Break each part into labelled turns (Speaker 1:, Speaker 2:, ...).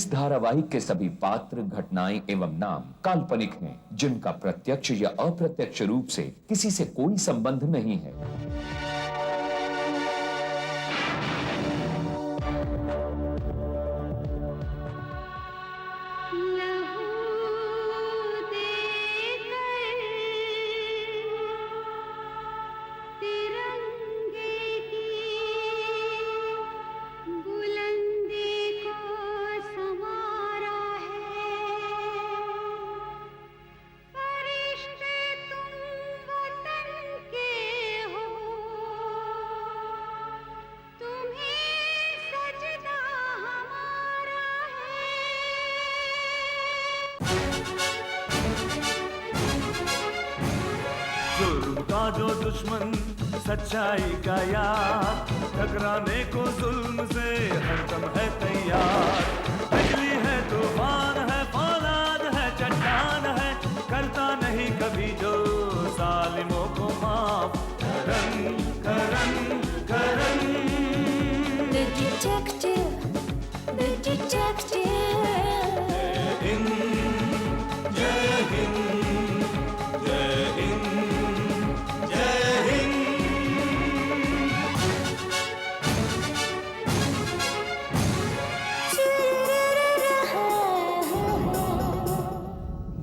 Speaker 1: इस धारावाहिक के सभी पात्र, घटनाएं एवं नाम काल्पनिक हैं, जिनका प्रत्यक्ष या अप्रत्यक्ष रूप से किसी से कोई संबंध नहीं है।
Speaker 2: जुल्म का जो दुश्मन सच्चाई का यार, टकराने को जुल्म से हरदम है तैयार। बिजली है, तूफान है, फौलाद है, चट्टान है, करता नहीं कभी जो जालिमों को माफ। करन करन करन
Speaker 3: The detective, the detective.
Speaker 2: जय हिंद, जय हिंद, जय हिंद।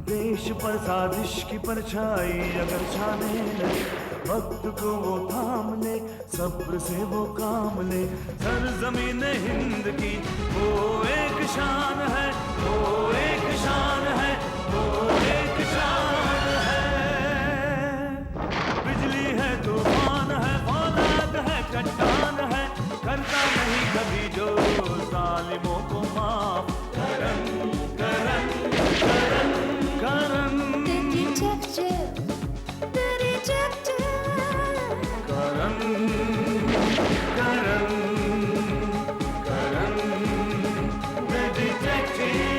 Speaker 2: देश पर साजिश की परछाई अगर छाने लगे, वक्त को वो थाम ले, सब्र से वो काम ले। सरजमीन हिंद की वो एक शान है, वो एक शान है, वो एक शान है। बिजली है, तूफान है, फौलाद है, चट्टान है, करता नहीं कभी जो जालिमों को माफ। करन करन करन करन
Speaker 3: The detective,
Speaker 2: Karan Karan Karan the detective।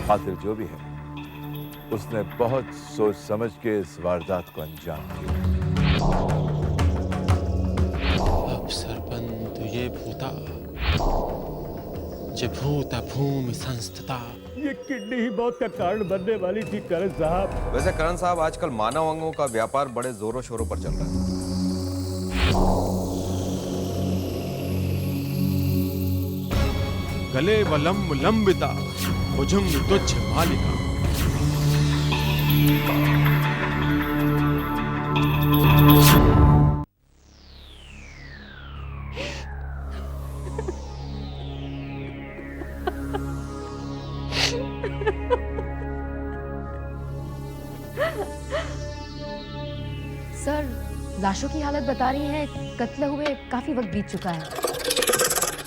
Speaker 4: कातिल जो भी है, उसने बहुत सोच समझ के इस वारदात को अंजाम दिया।
Speaker 5: सरपंच ये भूता जे भूत भूमि संस्थिता।
Speaker 6: ये किडनी ही मौत का कारण बनने वाली थी करण साहब।
Speaker 7: वैसे करण साहब, आजकल मानव अंगों का व्यापार बड़े जोरों शोरों पर चल रहा है।
Speaker 5: गले वलम लंबिता भुजंग तुच्छ मालिका।
Speaker 8: सर, लाशों की हालत बता रही है कत्ल हुए काफी वक्त बीत चुका है।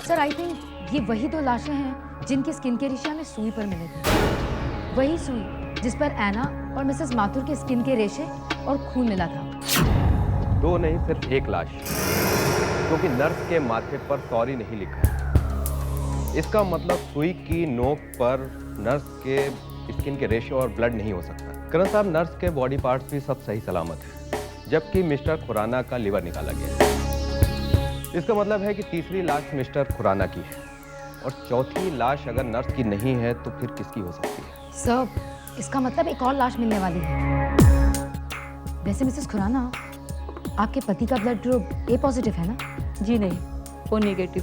Speaker 8: सर, आई थिंक ये वही दो लाशें हैं जिनकी स्किन के रेशे हमें सुई पर मिले थे। वही सुई जिस पर एना और मिसेस माथुर के स्किन के रेशे और खून मिला था।
Speaker 7: दो नहीं, सिर्फ एक लाश, क्योंकि नर्स के माथे पर सॉरी नहीं लिखा है। इसका मतलब सुई की नोक पर नर्स के स्किन के रेशे और ब्लड नहीं हो सकता। करण साहब, नर्स के बॉडी पार्ट्स भी सब सही सलामत है, जबकि मिस्टर खुराना का लिवर निकाला गया है। इसका मतलब है कि तीसरी लाश मिस्टर खुराना की है, और चौथी लाश अगर नर्स की नहीं है तो फिर किसकी हो सकती है?
Speaker 8: सर, इसका मतलब एक और लाश मिलने वाली है। वैसे मिसेस खुराना, आपके पति का ब्लड ग्रुप ए पॉजिटिव है ना?
Speaker 9: जी नहीं, वो नेगेटिव।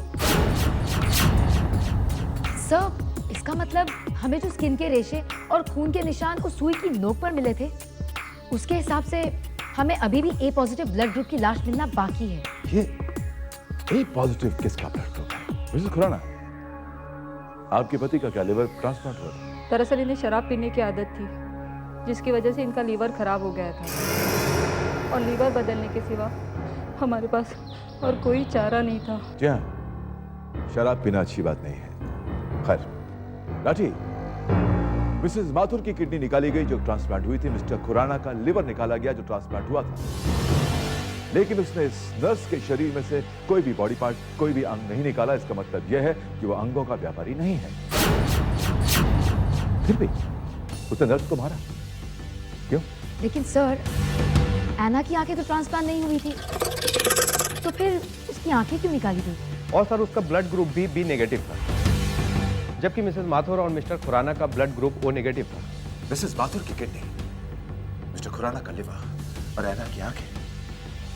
Speaker 8: सर, इसका मतलब हमें जो स्किन के रेशे और खून के निशान उस सुई की नोक पर मिले थे, उसके हिसाब से हमें अभी भी ए पॉजिटिव ब्लड ग्रुप की लाश मिलना बाकी है।
Speaker 4: ये ए पॉजिटिव किसका ब्लड ग्रुप है? मिसेस खुराना, आपके पति का क्या लिवर ट्रांसप्लांट हुआ था?
Speaker 9: दरअसल इन्हें शराब पीने की आदत थी, जिसकी वजह से इनका लीवर खराब हो गया था, और लीवर बदलने के सिवा हमारे पास और कोई चारा नहीं था।
Speaker 4: जी हाँ, शराब पीना अच्छी बात नहीं है। खैर, लाठी, मिसेस माथुर की किडनी निकाली गई जो ट्रांसप्लांट हुई थी, मिस्टर खुराना का लिवर निकाला गया जो ट्रांसप्लांट हुआ था, लेकिन उसने इस नर्स के शरीर में से कोई भी बॉडी पार्ट, कोई भी अंग नहीं निकाला। इसका मतलब यह है कि वो अंगों का व्यापारी नहीं है। फिर भी उसने नर्स को मारा क्यों?
Speaker 8: लेकिन सर, एना की आंखें तो ट्रांसप्लांट नहीं हुई थी, तो फिर उसकी आंखें क्यों निकाली गई?
Speaker 7: और सर उसका ब्लड ग्रुप भी बी नेगेटिव था, जबकि मिसेस माथुर और मिस्टर खुराना का ब्लड ग्रुप ओ नेगेटिव था।
Speaker 4: मिसेस माथुर की किडनी, मिस्टर खुराना का लिवर और एना की आंखें।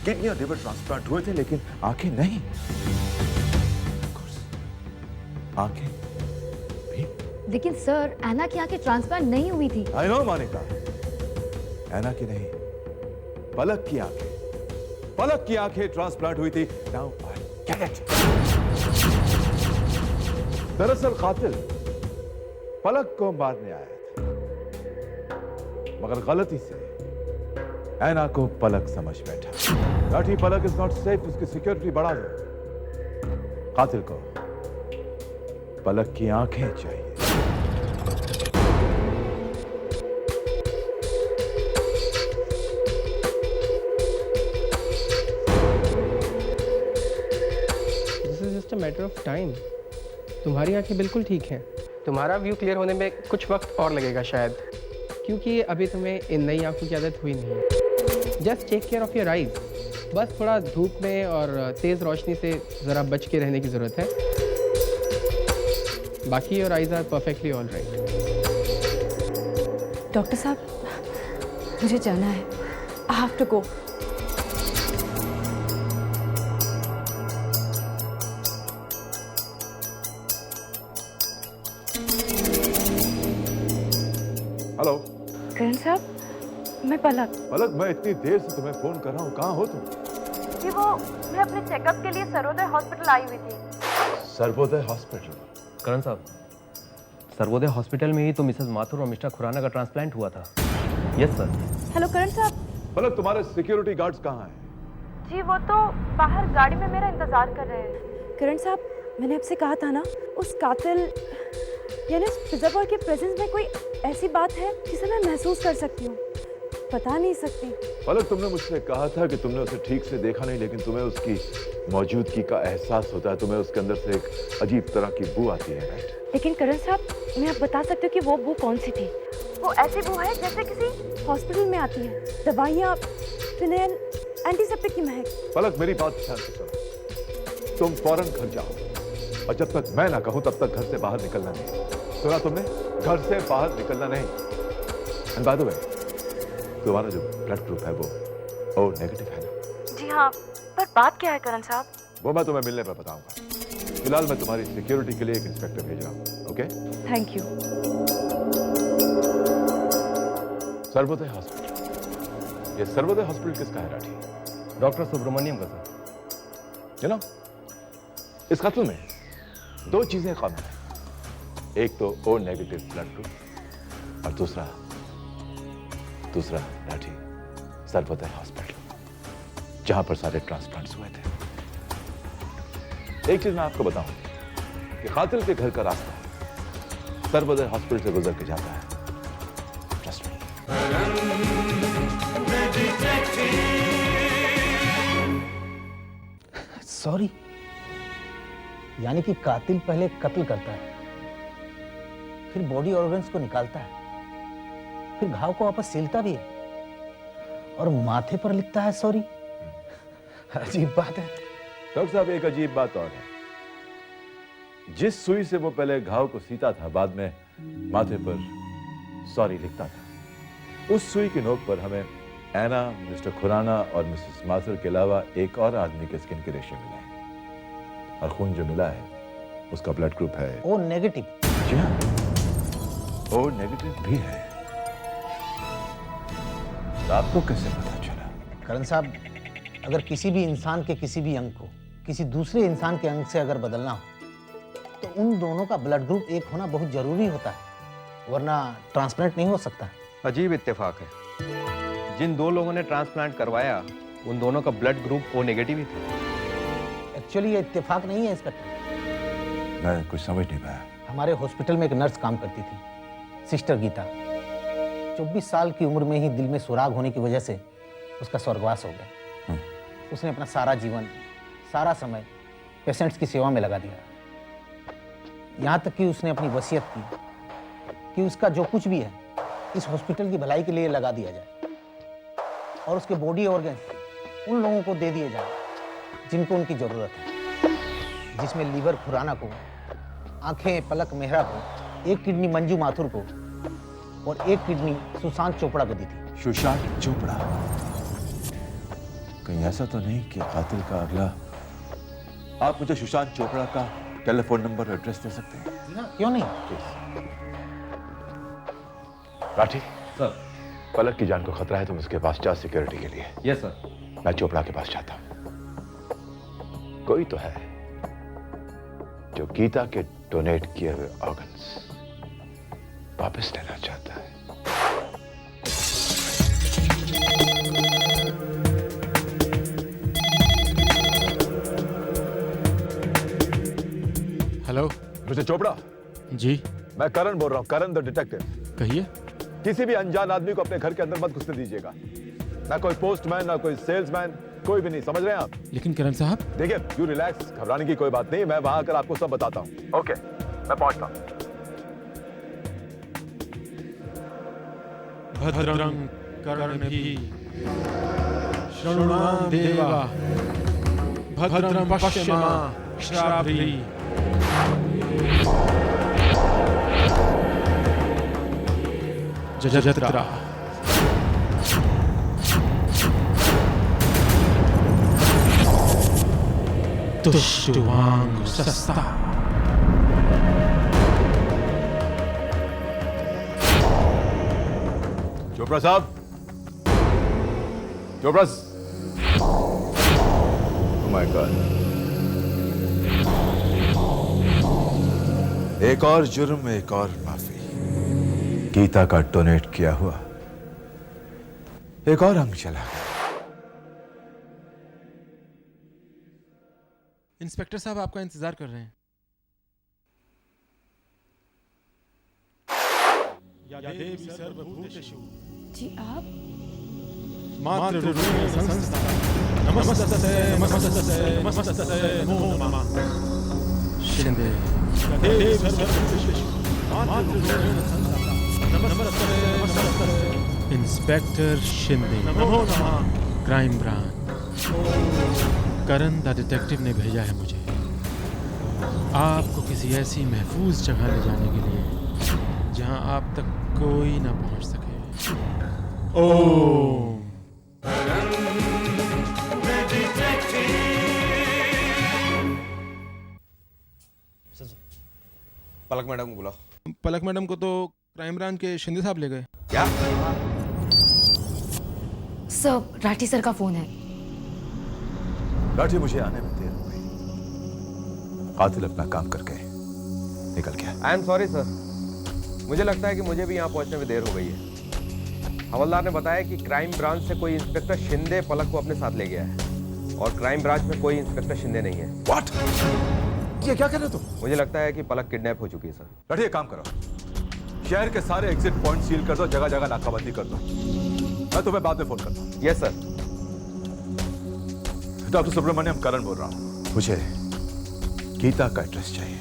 Speaker 4: किडनी और लिवर ट्रांसप्लांट हुए थे लेकिन आंखें नहीं। Of course, आंखें भी।
Speaker 8: लेकिन सर एना की आंखें ट्रांसप्लांट नहीं हुई थी।
Speaker 4: आई नो मोनिका, एना की नहीं, पलक की आंखें, पलक की आंखें ट्रांसप्लांट हुई थी। Now I get it. दरअसल कातिल पलक को मारने आया था, मगर गलती से एना को पलक समझ बैठा। लाठी पलक इज नॉट सेफ, उसकी सिक्योरिटी बढ़ा दो। कातिल को पलक की आंखें चाहिए।
Speaker 10: This is just a matter of time. तुम्हारी आंखें बिल्कुल ठीक हैं। तुम्हारा व्यू क्लियर होने में कुछ वक्त और लगेगा शायद, क्योंकि अभी तुम्हें इन नई आंखों की आदत हुई नहीं है। Just take care of your eyes. बस थोड़ा धूप में और तेज़ रोशनी से ज़रा बच के रहने की ज़रूरत है। बाकी your eyes are perfectly all right.
Speaker 9: Doctor साहब, मुझे जाना है। I have to go.
Speaker 4: Hello
Speaker 9: Karan साहब, मैं पलक।
Speaker 4: पलक, मैं इतनी देर से तुम्हें फोन कर रहा हूँ, कहाँ हो तुम?
Speaker 9: जी वो मैं अपने चेकअप के लिए सर्वोदय हॉस्पिटल आई हुई थी।
Speaker 4: सर्वोदय हॉस्पिटल?
Speaker 7: करण साहब, सर्वोदय हॉस्पिटल में ही तो मिसेस माथुर और मिस्टर खुराना का ट्रांसप्लांट हुआ था। Yes sir.
Speaker 9: हेलो करण साहब।
Speaker 4: पलक, तुम्हारे सिक्योरिटी गार्ड्स कहाँ हैं?
Speaker 9: जी वो तो बाहर गाड़ी में मेरा इंतजार कर रहे हैं। करण साहब, मैंने आपसे कहा था ना, उस कातिल यानी उस पिज़्ज़ा बॉय के प्रेजेंस में कोई ऐसी बात है जिसे मैं महसूस कर सकती हूँ, बता नहीं सकती।
Speaker 4: पलक, तुमने मुझसे कहा था कि तुमने उसे ठीक से देखा नहीं, लेकिन तुम्हें उसकी मौजूदगी का एहसास होता है। तुम्हें उसके अंदर से एक अजीब तरह की बू आती है, राइट?
Speaker 9: लेकिन करण साहब, मैं अब बता सकती हूँ कि वो बू कौन सी थी। वो ऐसी बू है जैसे किसी हॉस्पिटल में आती है, दवाइयाँ, फिनाइल, एंटीसेप्टिक की महक।
Speaker 4: पलक, मेरी बात ध्यान से सुनो। तुम फौरन घर जाओ, और जब तक मैं ना कहूं तब तक घर से बाहर निकलना नहीं। सुना तुमने? घर से बाहर निकलना नहीं। एंड बाय द वे, तुम्हारा जो ब्लड ग्रुप है वो ओ नेगेटिव है ना?
Speaker 9: जी हाँ, पर बात क्या है करण साहब?
Speaker 4: वो मैं तुम्हें मिलने पर बताऊंगा। फिलहाल मैं तुम्हारी सिक्योरिटी के लिए एक इंस्पेक्टर भेज रहा हूँ। Okay?
Speaker 9: Thank you.
Speaker 4: Sarvodaya hospital. ये सर्वोदय हॉस्पिटल किसका है, राठी?
Speaker 7: डॉक्टर सुब्रमण्यम का सर।
Speaker 4: यू नो, इस कत्ल में दो चीजें कॉमन है। एक तो ओ नेगेटिव ब्लड ग्रुप, और दूसरा राठी सर्वोदय हॉस्पिटल, जहां पर सारे ट्रांसप्लांट्स हुए थे। एक चीज मैं आपको बताऊं कि कातिल के घर का रास्ता सर्वोदय हॉस्पिटल से गुजर के जाता है। Trust me.
Speaker 11: सॉरी, यानी कि कातिल पहले कत्ल करता है, फिर बॉडी ऑर्गन्स को निकालता है, फिर घाव को वापस सीलता भी है, और माथे पर लिखता है सॉरी। अजीब बात है।
Speaker 4: डॉक्टर साहब, एक अजीब बात और है। जिस सुई से वो पहले घाव को सीता था, बाद में माथे पर सॉरी लिखता था, उस सुई की नोक पर हमें एना, मिस्टर खुराना और मिसेस माथुर के अलावा एक और आदमी के स्किन के रेशे मिले हैं, और खून जो मिला है उसका ब्लड ग्रुप है
Speaker 11: ओ नेगेटिव।
Speaker 4: जी हाँ, ओ नेगेटिव भी है। आपको कैसे पता चला?
Speaker 11: करण साहब, अगर किसी भी इंसान के किसी भी अंग को किसी दूसरे इंसान के अंग से अगर बदलना हो, तो उन दोनों का ब्लड ग्रुप एक होना बहुत जरूरी होता है, वरना ट्रांसप्लांट नहीं हो सकता।
Speaker 7: अजीब इत्तेफाक है, जिन दो लोगों ने ट्रांसप्लांट करवाया उन दोनों का ब्लड ग्रुप ओ नेगेटिव ही था।
Speaker 11: एक्चुअली ये इत्तेफाक नहीं है इंस्पेक्टर।
Speaker 4: मैं कुछ समझ नहीं पाया।
Speaker 11: हमारे हॉस्पिटल में एक नर्स काम करती थी, सिस्टर गीता। 24 साल की उम्र में ही दिल में सुराग होने की वजह से उसका स्वर्गवास हो गया। उसने अपना सारा जीवन, सारा समय पेशेंट्स की सेवा में लगा दिया। यहाँ तक कि उसने अपनी वसीयत की कि उसका जो कुछ भी है इस हॉस्पिटल की भलाई के लिए लगा दिया जाए। और उसके बॉडी ऑर्गन्स उन लोगों को दे दिए जाए जिनको उनकी ज़रूरत है, जिसमें लीवर खुराना को, आंखें पलक मेहरा को, एक किडनी मंजू माथुर को और एक किडनी सुशांत चोपड़ा को दी थी।
Speaker 4: सुशांत चोपड़ा? कहीं ऐसा तो नहीं कि कातिल का अगला? आप मुझे सुशांत चोपड़ा का टेलीफोन नंबर और एड्रेस दे सकते हैं?
Speaker 11: क्यों नहीं?
Speaker 4: राठी
Speaker 7: सर।
Speaker 4: पलक की जान को खतरा है, तुम उसके पास जा सिक्योरिटी के लिए।
Speaker 7: Yes sir.
Speaker 4: मैं चोपड़ा के पास जाता हूं। कोई तो है जो गीता के डोनेट किए हुए ऑर्गन्स वापस लेना चाहता है।
Speaker 5: Hello
Speaker 4: mister Chopra.
Speaker 5: जी।
Speaker 4: मैं करण बोल रहा हूं, करण द डिटेक्टिव।
Speaker 5: कहिए।
Speaker 4: किसी भी अनजान आदमी को अपने घर के अंदर मत घुसने दीजिएगा। ना कोई पोस्टमैन, ना कोई सेल्समैन, कोई भी नहीं। समझ रहे हैं आप?
Speaker 5: लेकिन करण साहब।
Speaker 4: देखिए, यू रिलैक्स, घबराने की कोई बात नहीं। मैं वहां आकर आपको सब बताता हूं। ओके, मैं पहुंचता हूं।
Speaker 5: भद्रं कर्णभिः शृणुयाम देवा भद्रं पश्येमाक्षराभिः। जजत्रा तुष्टुवांगुशस्ता।
Speaker 4: चोपड़ा साहब, चोपड़ा। ओह माय गॉड, एक और जुर्म, एक और माफी। गीता का डोनेट किया हुआ एक और अंग चला गया।
Speaker 5: इंस्पेक्टर साहब आपका इंतजार कर रहे हैं।
Speaker 9: जी आप?
Speaker 5: मातृरूपेण संस्थिता नमस्तस्यै नमस्तस्यै नमस्तस्यै नमो नमः। शिंदे इंस्पेक्टर शिंदे, नमो नमः, crime branch. Karan the detective ने भेजा है मुझे आपको किसी ऐसी महफूज जगह ले जाने के लिए जहां आप तक कोई ना पहुंच सके। ओम
Speaker 7: पलक मैडम को बुलाओ।
Speaker 5: पलक मैडम को तो क्राइम ब्रांच के शिंदे साहब ले गए।
Speaker 7: क्या?
Speaker 8: सर, राठी सर का फोन है।
Speaker 4: राठी, मुझे आने में देर हो गई। कातिल अपना काम करके निकल गया।
Speaker 7: आई एम सॉरी सर, मुझे लगता है कि मुझे भी यहाँ पहुँचने में देर हो गई है। हवलदार ने बताया कि क्राइम ब्रांच से कोई इंस्पेक्टर शिंदे पलक को अपने साथ ले गया है और क्राइम ब्रांच में कोई इंस्पेक्टर शिंदे नहीं है।
Speaker 4: व्हाट? ये क्या कह रहे हो तुम?
Speaker 7: मुझे लगता है कि पलक किडनैप हो चुकी है सर।
Speaker 4: राठी, एक काम करो, शहर के सारे एग्जिट पॉइंट सील कर दो, जगह जगह नाकाबंदी कर दो। मैं तुम्हें बाद में फोन करता हूँ।
Speaker 7: Yes sir.
Speaker 4: डॉक्टर सुब्रमण्यम, करण बोल रहा हूँ। मुझे गीता का एड्रेस चाहिए।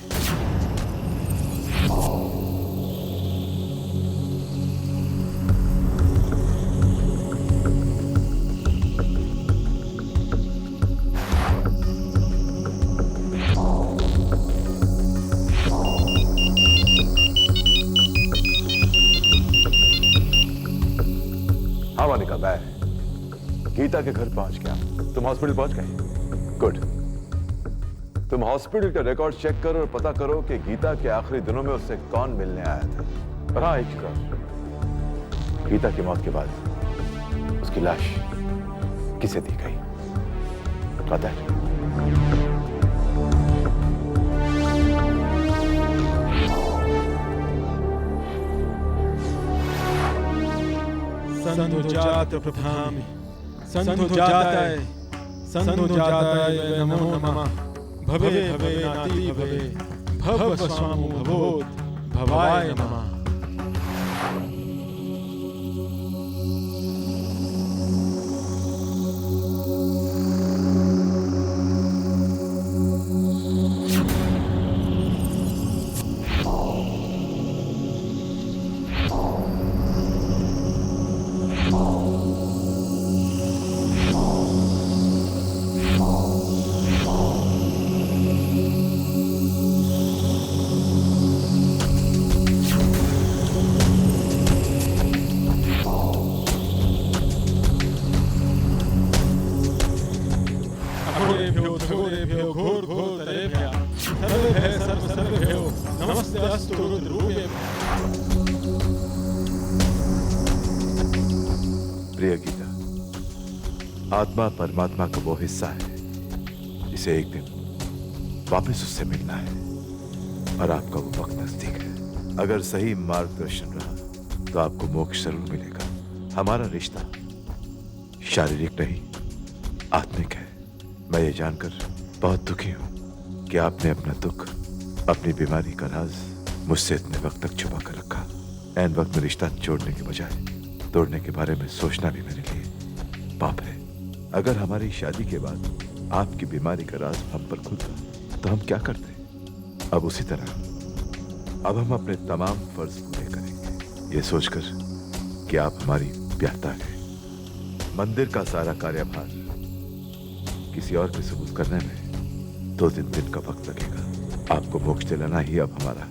Speaker 4: हाँ मोनिका, मैं गीता के घर पहुंच गया। तुम हॉस्पिटल पहुंच गए? गुड। तुम हॉस्पिटल का रिकॉर्ड चेक करो और पता करो कि गीता के आखिरी दिनों में उससे कौन मिलने आया था। और हाँ, एक चीज, गीता की मौत के बाद उसकी लाश किसे दी गई पता है?
Speaker 5: संधुजात प्रथामि संधुजाताय संधुजाताय नमो नमः। भवे भवे नाति भवे भव स्वामो भवोत् भवाय नमः। सर्वघोरेभ्यो घोर घोरतरेभ्यः सर्वभय सर्व सर्वभयो नमस्तेऽस्तु रुद्ररूपेभ्यः।
Speaker 4: प्रिय गीता, आत्मा परमात्मा का वो हिस्सा है जिसे एक दिन वापस उससे मिलना है और आपका वो वक्त नजदीक है। अगर सही मार्गदर्शन रहा तो आपको मोक्ष जरूर मिलेगा। हमारा रिश्ता शारीरिक नहीं आत्मिक है। मैं ये जानकर बहुत दुखी हूं कि आपने अपना दुख, अपनी बीमारी का राज मुझसे इतने वक्त तक छुपा कर रखा। ऐन वक्त में रिश्ता जोड़ने के बजाय तोड़ने के बारे में सोचना भी मेरे लिए पाप है। अगर हमारी शादी के बाद आपकी बीमारी का राज हम पर खुलता तो हम क्या करते? अब उसी तरह अब हम अपने तमाम फर्ज पूरे करेंगे, ये सोचकर कि आप हमारी ब्याहता हैं। मंदिर का सारा कार्यभार किसी और के सबूत करने में 2-3 दिन का वक्त लगेगा। आपको मोक्ष दिलाना ही अब हमारा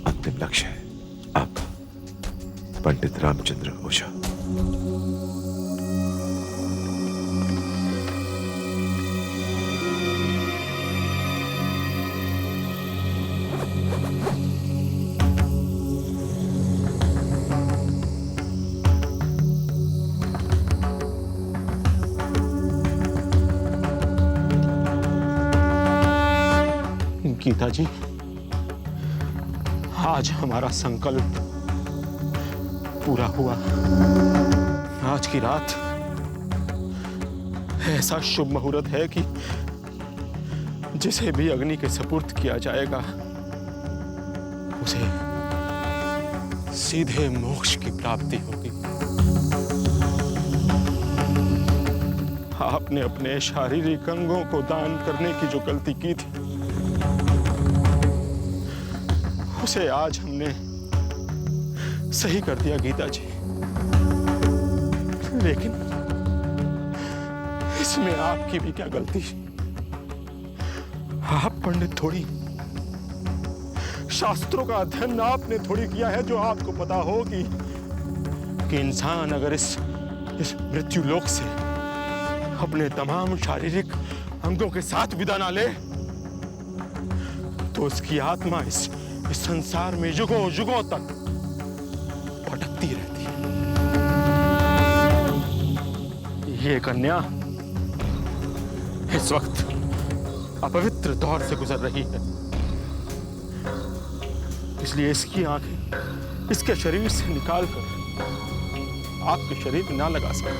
Speaker 4: अंतिम लक्ष्य है। आपका पंडित रामचंद्र ओझा।
Speaker 5: गीता जी, आज हमारा संकल्प पूरा हुआ। आज की रात ऐसा शुभ मुहूर्त है कि जिसे भी अग्नि के सपुर्द किया जाएगा उसे सीधे मोक्ष की प्राप्ति होगी। आपने अपने शारीरिक अंगों को दान करने की जो गलती की थी उसे आज हमने सही कर दिया गीता जी। लेकिन इसमें आपकी भी क्या गलती? आप पंडित थोड़ी, शास्त्रों का अध्ययन आपने थोड़ी किया है जो आपको पता हो कि इंसान अगर इस मृत्यु लोक से अपने तमाम शारीरिक अंगों के साथ विदा ना ले तो उसकी आत्मा इस संसार में युगों युगों तक भटकती रहती है। ये कन्या इस वक्त अपवित्र दौर से गुजर रही है, इसलिए इसकी आंखें इसके शरीर से निकालकर आपके शरीर में ना लगा सके,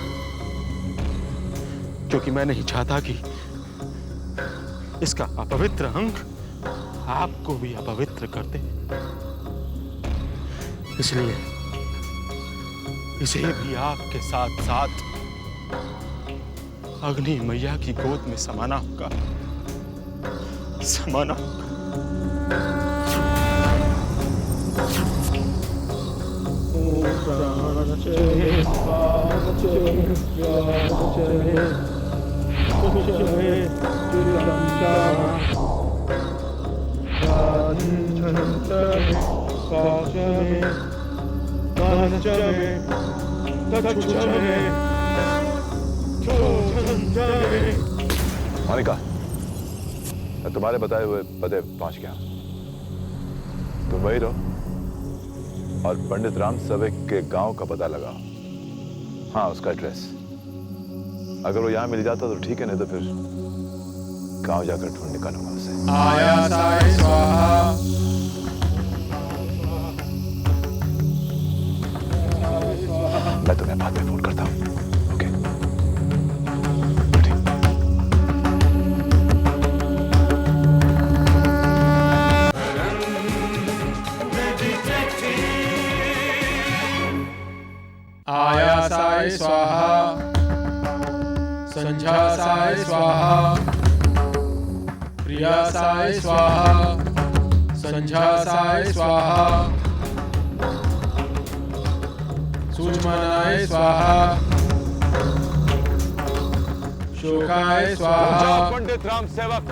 Speaker 5: क्योंकि मैं नहीं चाहता कि इसका अपवित्र अंग आपको भी अपवित्र कर दे। इसलिए इसे भी आपके साथ साथ अग्नि मैया की गोद में समाना होगा, समाना होगा।
Speaker 4: मोनिका, मैं तुम्हारे बताए हुए पते पहुंच गया। तुम वही रहो और पंडित राम सवेक के गांव का पता लगाओ। हाँ, उसका एड्रेस। अगर वो यहां मिल जाता तो ठीक है, नहीं तो फिर गांव जाकर ढूंढ निकालूंगा उसे।
Speaker 5: आया साई स्वाहा।
Speaker 4: मैं तुम्हें बाद में फोन करता हूँ। ओके।
Speaker 5: आया साई स्वाहा, संझा साई स्वाहा, प्रिया साई स्वाहा, संझा साई स्वाहा, सूक्ष्मनाय स्वाहा, शोकाय स्वाहा।
Speaker 4: पंडित राम सेवक,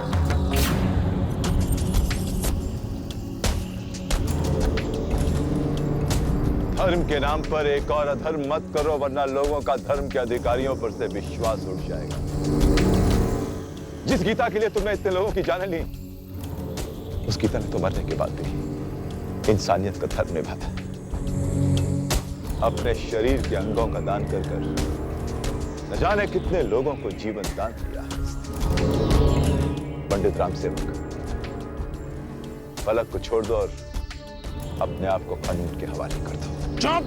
Speaker 4: धर्म के नाम पर एक और अधर्म मत करो, वरना लोगों का धर्म के अधिकारियों पर से विश्वास उठ जाएगा। जिस गीता के लिए तुमने इतने लोगों की जानें ली, उस गीता ने तो मरने के बाद भी इंसानियत का धर्म निभाया। अपने शरीर के अंगों का दान कर कर न जाने कितने लोगों को जीवन दान दिया। पंडित राम सेवक, फलक को छोड़ दो और अपने आप को कानून के हवाले कर दो।
Speaker 5: चुप!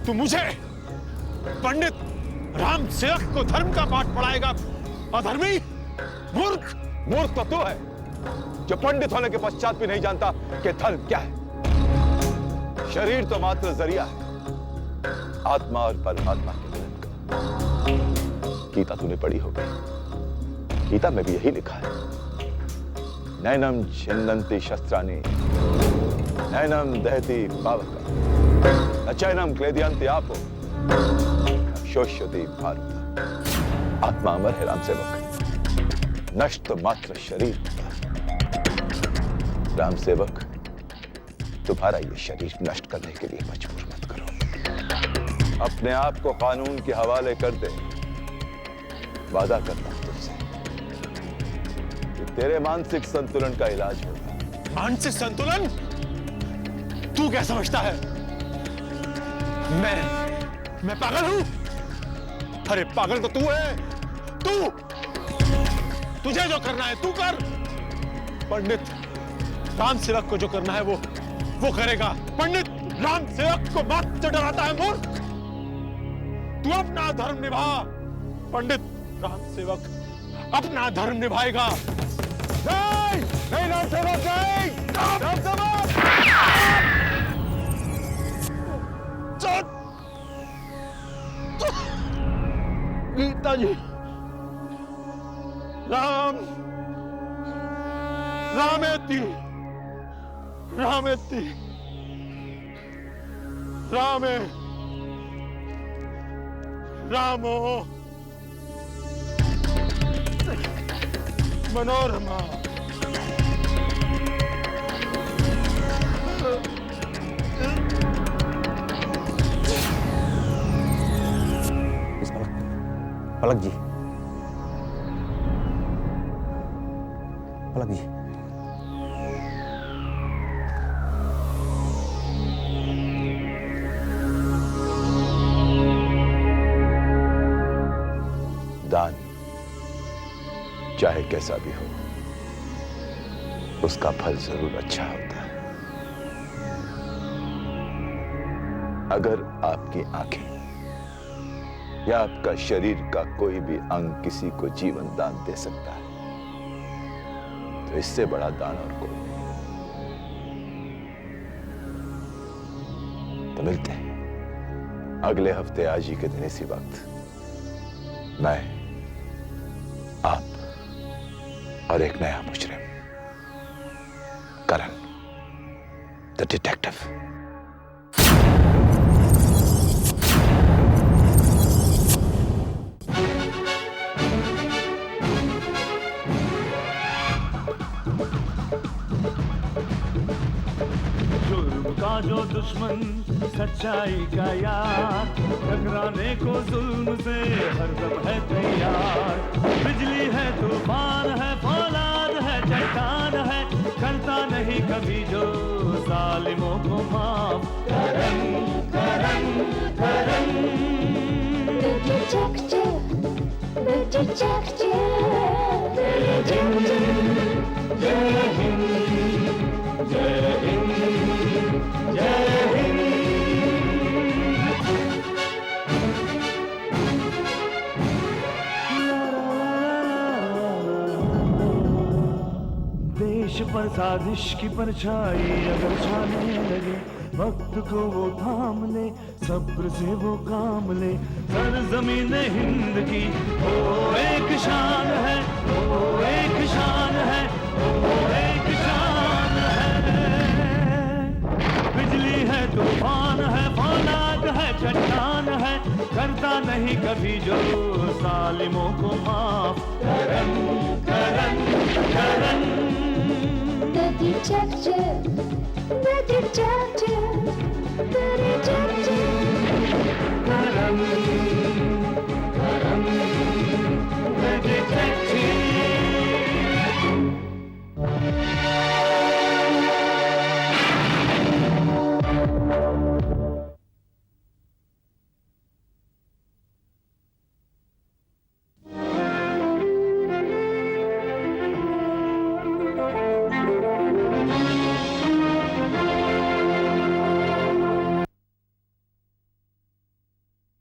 Speaker 5: तू मुझे पंडित राम सेवक को धर्म का पाठ पढ़ाएगा? अधर्मी, मूर्ख!
Speaker 4: मूर्ख तो तू है जो पंडित होने के पश्चात भी नहीं जानता कि धर्म क्या है। शरीर तो मात्र जरिया है आत्मा और परमात्मा के मिलन का। गीता तूने पढ़ी होगी, गीता में भी यही लिखा है, नैनम छिन्नन्ति शस्त्राणि नैनम दहति पावका न चैनम क्लेदयन्ति आपो न शोष्यति भारत। आत्मा अमर है राम सेवक, नष्ट मात्र शरीर। राम सेवक, तुम्हारा ये शरीर नष्ट करने के लिए मजबूर मत करो। अपने आप को कानून के हवाले कर दे। वादा करता हूं तुझसे कि तेरे मानसिक संतुलन का इलाज होगा।
Speaker 5: मानसिक संतुलन? तू क्या समझता है मैं पागल हूं? अरे पागल तो तू है। तुझे जो करना है तू कर। पंडित राम सेवक को जो करना है वो करेगा। पंडित राम सेवक को मौत से डराता है मूर्ख। तू अपना धर्म निभा। पंडित राम सेवक अपना धर्म निभाएगा। नहीं राम सेवक, नहीं राम सेवक। गीता जी, रामेति रामे रामो मनोरमा।
Speaker 11: पलक जी, पलक जी,
Speaker 4: दान चाहे कैसा भी हो, उसका फल जरूर अच्छा होता है। अगर आपकी आंखें या आपका शरीर का कोई भी अंग किसी को जीवन दान दे सकता है, तो इससे बड़ा दान और कोई नहीं। तो मिलते हैं अगले हफ्ते आज ही के दिन इसी वक्त। मैं, आप और एक नया मुजरिम, करण द डिटेक्टिव।
Speaker 2: का जो दुश्मन सच्चाई का यार, टकराने को जुल्म से हरदम है तैयार। बिजली है, तूफान है, फौलाद है, चट्टान है, करता नहीं कभी जो जालिमों को माफ। करन करन करन
Speaker 3: The detective, the detective.
Speaker 2: जय हिंद, जय हिंद, जय हिंद, जय हिंद। देश पर साजिश की परछाई अगर छाने लगे, वक्त को वो थाम ले, सब्र से वो काम ले। सरज़मीन हिंद की वो एक शान है, वो एक शान है, वो एक शान है। बिजली है, तूफान है, फौलाद है, चट्टान है, करता नहीं कभी जो जालिमों को माफ। करन करन करन
Speaker 3: The detective, the detective, the detective.
Speaker 2: Karan